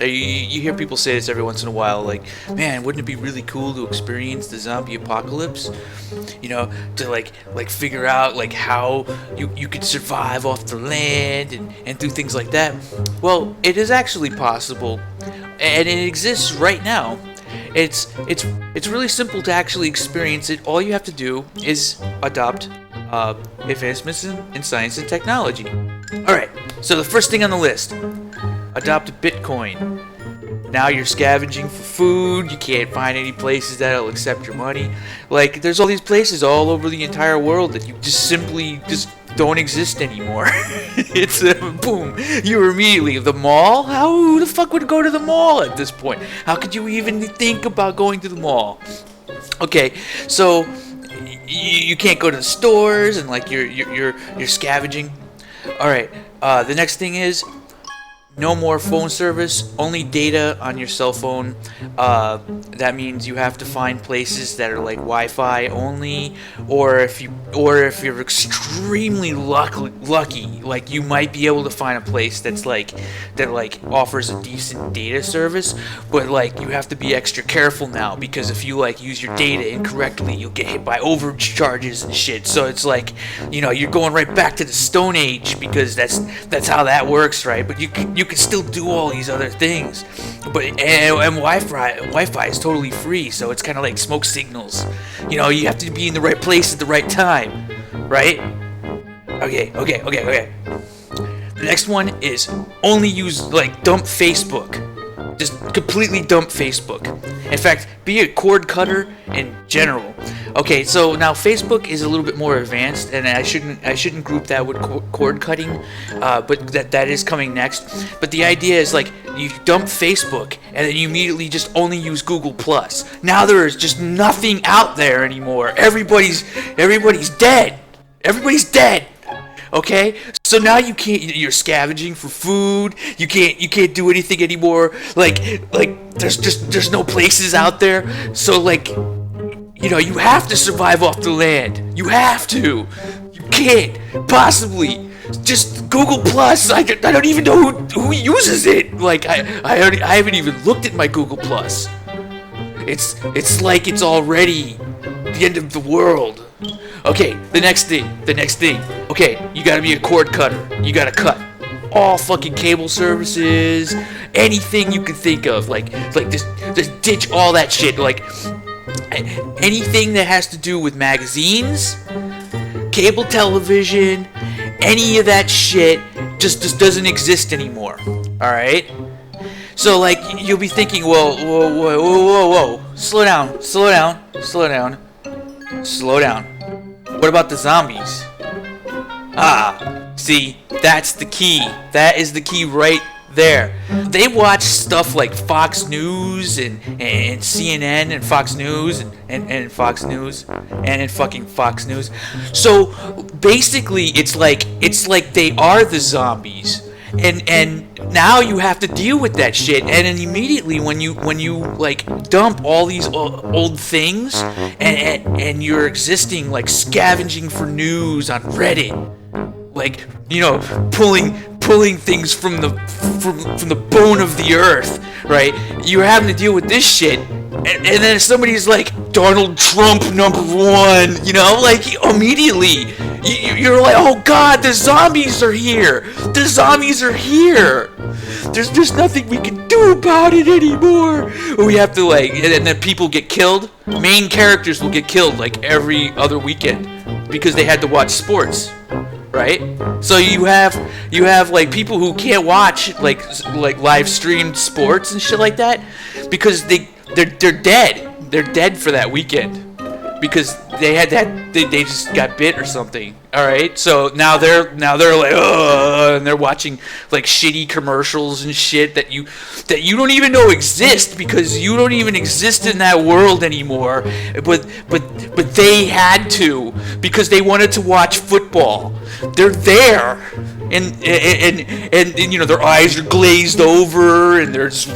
You hear people say this every once in a while, like, man, wouldn't it be really cool to experience the zombie apocalypse? You know, to like figure out like how you could survive off the land and do things like that. Well, it is actually possible, and it exists right now. It's really simple to actually experience it. All you have to do is adopt advancements in science and technology. All right. So the first thing on the list, adopt Bitcoin. Now you're scavenging for food. You can't find any places that'll accept your money. Like, there's all these places all over the entire world that you just simply just don't exist anymore. It's boom. You're immediately the mall. Who the fuck would go to the mall at this point? How could you even think about going to the mall? Okay, so you can't go to the stores and like you're scavenging. All right. The next thing is no more phone service, only data on your cell phone. That means you have to find places that are like Wi-Fi only, or if you're extremely lucky, like you might be able to find a place that offers a decent data service, but like you have to be extra careful now because if you like use your data incorrectly, you'll get hit by overage charges and shit. So it's like, you know, you're going right back to the Stone Age because that's how that works, right? But you can still do all these other things, but and Wi-Fi is totally free, so it's kind of like smoke signals. You know, you have to be in the right place at the right time, right? Okay. The next one is only use dump Facebook. Just completely dump Facebook. In fact, be a cord cutter in general. Okay, so now Facebook is a little bit more advanced, and I shouldn't group that with cord cutting, but that is coming next. But the idea is like you dump Facebook, and then you immediately just only use Google Plus. Now there is just nothing out there anymore. Everybody's dead. Everybody's dead. Okay, so now you're scavenging for food. You can't do anything anymore. Like there's no places out there. So like, you know, you have to survive off the land. You have to. You can't possibly just Google Plus. I don't even know who uses it. Like I haven't even looked at my Google Plus. It's like it's already the end of the world. Okay, the next thing. Okay, you gotta be a cord cutter. You gotta cut all fucking cable services, anything you can think of. Like just ditch all that shit. Like anything that has to do with magazines, cable television, any of that shit just doesn't exist anymore. All right. So like you'll be thinking, whoa, slow down. What about the zombies? See, that's the key. That is the key right there. They watch stuff like Fox News and CNN and Fox News and Fox News and fucking Fox News. So basically, it's like they are the zombies. And now you have to deal with that shit, and then immediately when you like dump all these old things and you're existing like scavenging for news on Reddit, like, you know, pulling things from the bone of the earth, right? You're having to deal with this shit, and then somebody's like Donald Trump #1, you know, like immediately you're like, oh god, the zombies are here. There's nothing we can do about it anymore. We have to and then people get killed. Main characters will get killed like every other weekend because they had to watch sports, right? So you have like people who can't watch like live streamed sports and shit like that because they're dead. They're dead for that weekend because they just got bit or something. All right, so now they're like, and they're watching like shitty commercials and shit that you don't even know exist because you don't even exist in that world anymore. But they had to because they wanted to watch football. They're there, and you know their eyes are glazed over and they're just.